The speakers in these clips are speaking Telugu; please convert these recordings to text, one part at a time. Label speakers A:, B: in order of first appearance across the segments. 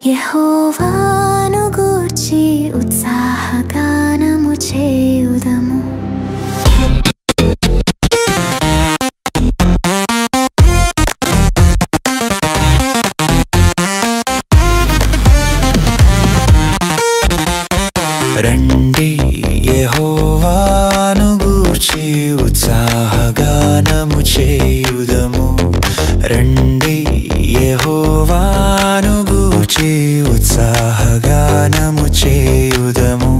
A: యెహోవాను గూర్చి ఉత్సాహగానము చేయుదము.
B: రండి యెహోవాను గూర్చి ఉత్సాహగానము చేయుదము. రండి యెహోవాను గూర్చి ఉత్సాహగానము చేయుదము.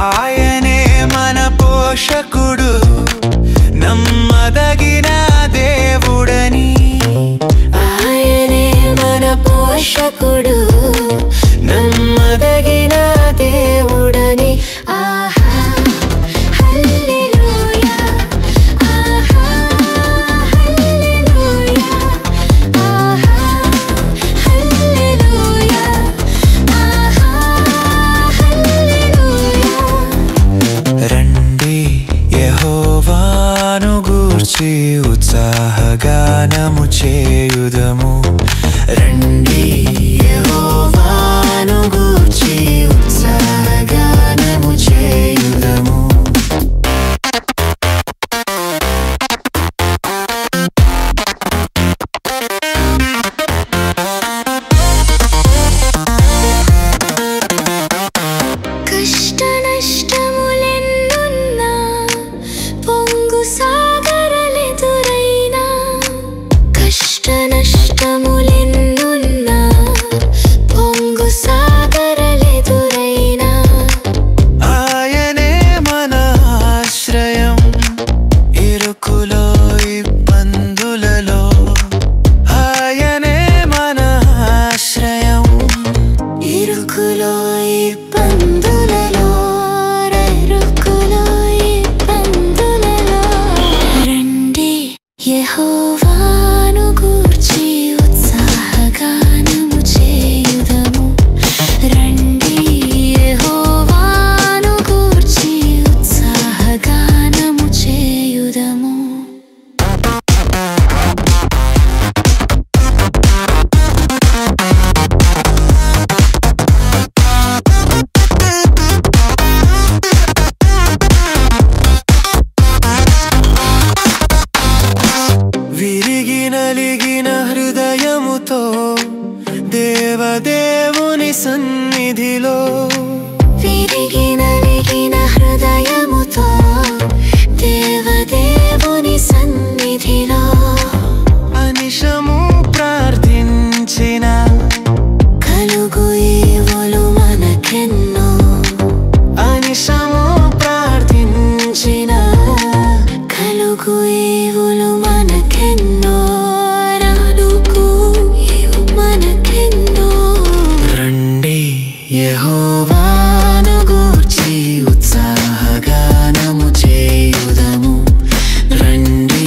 B: ఆయనే మన పోషకుడు, నమ్మదగిన దేవుడని.
A: ఆయనే మన పోషకుడు, నమ్మదగిన దేవుడని. ఆహా హల్లెలూయా, ఆహా హల్లెలూయా, ఆహా హల్లెలూయా, ఆహా హల్లెలూయా.
B: రండి యెహోవాను గూర్చి ఉత్సాహగానము చేయుదము. రండి యెహోవాను గూర్చి ఉత్సాహగానము చేయుదము.
A: కష్ట నష్టములెన్నున్నా, పొంగు సాగరాలెదురైనా, కష్ట నష్టములెన్నున్నా, పొంగు సాగరాలెదురైనా,
B: ఆయనే మన ఆశ్రయం ఇరుకులో ఇబ్బందులలో. ఆయనే మన ఆశ్రయం
A: ఇరుకులో ఇబ్బందులలో, ఇరుకులో ఇబ్బందులలో. రండి యెహోవాను గూర్చి ఉత్సాహగానము చేయుదము. రండి యెహోవాను గూర్చి ఉత్సాహగానము చేయుదము.
B: విరిగి నలిగిన హృదయముతో దేవదేవుని సన్నిధిలో.
A: విరిగి నలిగిన హృదయముతో దేవదేవుని సన్నిధిలో,
B: అనిశము ప్రార్థించిన
A: కలుగు ఈవులు మనకెన్నో.
B: అనిశము ప్రార్థించిన
A: కలుగు ఈవులు మనకెన్నో, రాలుగు ఈవు మనకెన్నో.
B: రండి యెహోవాను గూర్చి ఉత్సాహగానము చేయుదము. రండి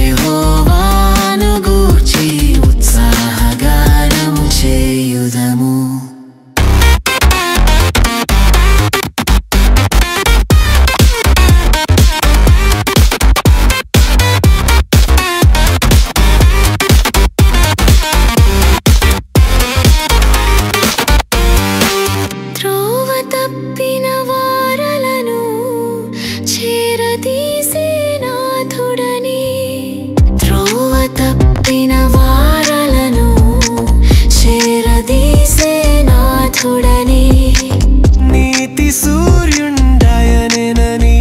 B: యెహోవాను గూర్చి ఉత్సాహగానము చేయుదము.
A: త్రోవ తప్పిన వారలను చేరదీసే నాథుడని. త్రోవ తప్పిన వారలను చేరదీసే నాథుడని.
B: నీతి సూర్యుండాయనెనని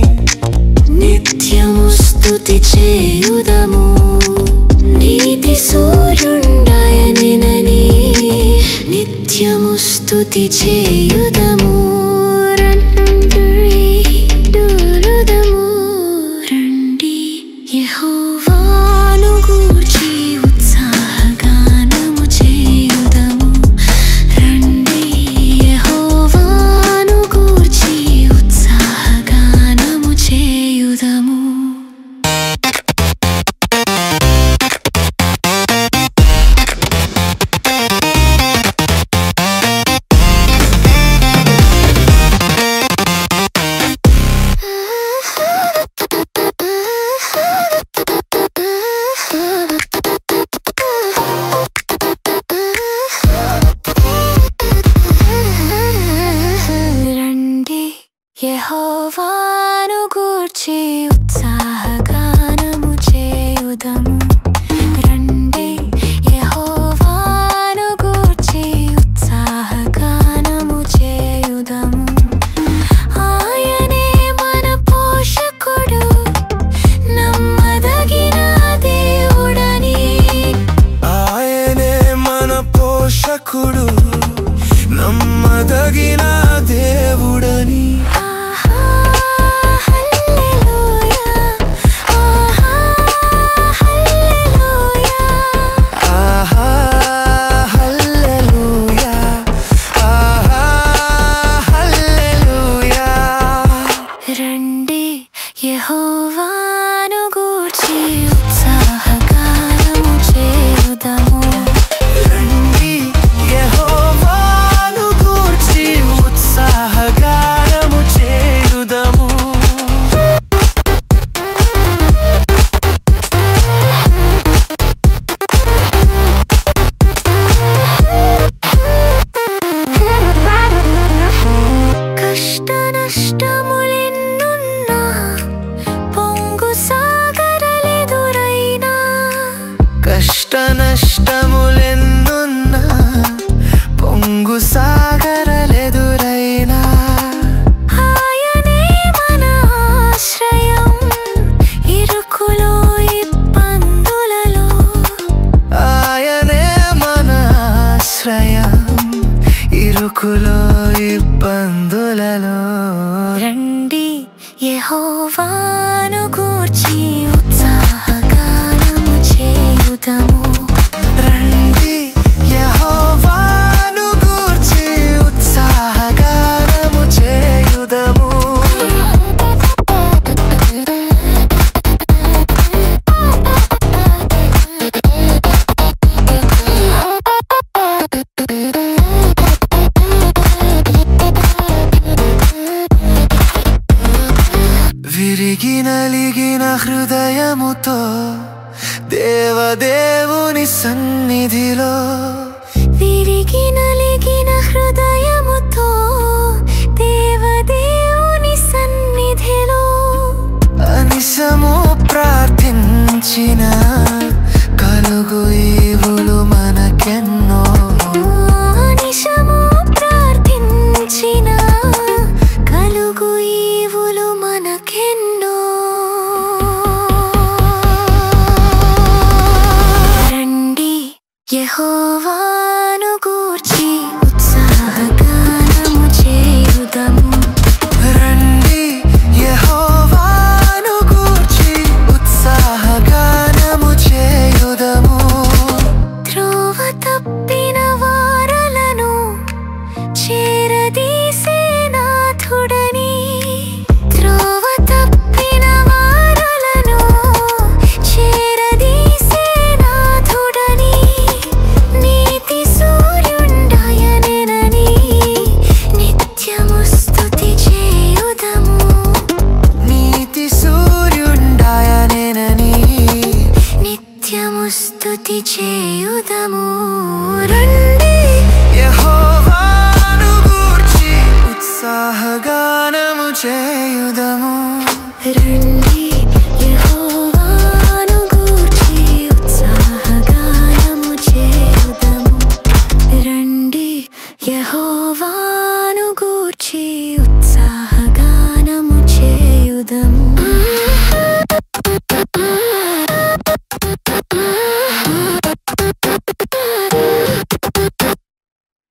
A: నిత్యము స్తుతి చేయుదము. నీతి సూర్యుండాయనెనని నిత్యము స్తుతి చేయుదము. రండి డోలుదము. రండి యెహోవాను గూర్చి ఉత్సాహగానము చేయుదము. రండి యెహోవాను గూర్చి ఉత్సాహగానము చేయుదము. గూర్చి ఉత్సాహగానము చేయుదము రండి యెహోవాను గూర్చి ఉత్సాహగానము చేయుదము ఆయనే మన పోషకుడు నమ్మదగిన దేవుడని
B: ఆయనే మన పోషకుడు నమ్మదగిన దేవుడని
A: రండి యెహోవాను గూర్చి ఉత్సాహగానము చేయుదము
B: రండి యెహోవాను గూర్చి ఉత్సాహగానము చేయుదము
A: కష్ట నష్టములెన్నున్నా పొంగు సాగరాలెదురైనా
B: కష్ట నష్టములెన్నున్నా పొంగు సాగరాలెదురైనా
A: ఆయనే మన ఆశ్రయం ఇరుకులో ఇబ్బందులలో
B: ఆయనే మన ఆశ్రయం ఇరుకులో ఇబ్బందులలో
A: రండి యెహోవాను గూర్చి ఉత్సాహగానము చేయుదము
B: రండి యెహోవాను గూర్చి ఉత్సాహగానము చేయుదము విరిగి నలిగిన హృదయముతో దేవదేవుని సన్నిధిలో
A: విరిగి నలిగిన హృదయముతో దేవదేవుని సన్నిధిలో
B: అనిశము ప్రార్థించిన కలుగు ఈవులు మనకెన్నో
A: నిశము ప్రార్థించిన కలుగు ఈవులు మనకెన్నో రండి యెహోవాను గూర్చి ఉత్సాహగానము చేయుదము
B: రండి యెహోవాను గూర్చి ఉత్సాహగానము చేయుదము
A: త్రోవ తప్పిన వారలను చేరదీసే నాథుడని త్రోవ తప్పిన వారలను చేరదీసే నాథుడని నీతి సూర్యుండాయనెనని నిత్యము స్తుతి చేయుదము
B: నీతి సూర్యుండాయనెనని
A: నిత్యము స్తుతి చేయుదము రండి
B: యెహోవాను గూర్చి ఉత్సాహగానము చేయుదము
A: రండి యెహోవాను గూర్చి ఉత్సాహగానము చేయుదము రండి యెహోవాను గూర్చి ఉత్సాహగానము చేయుదము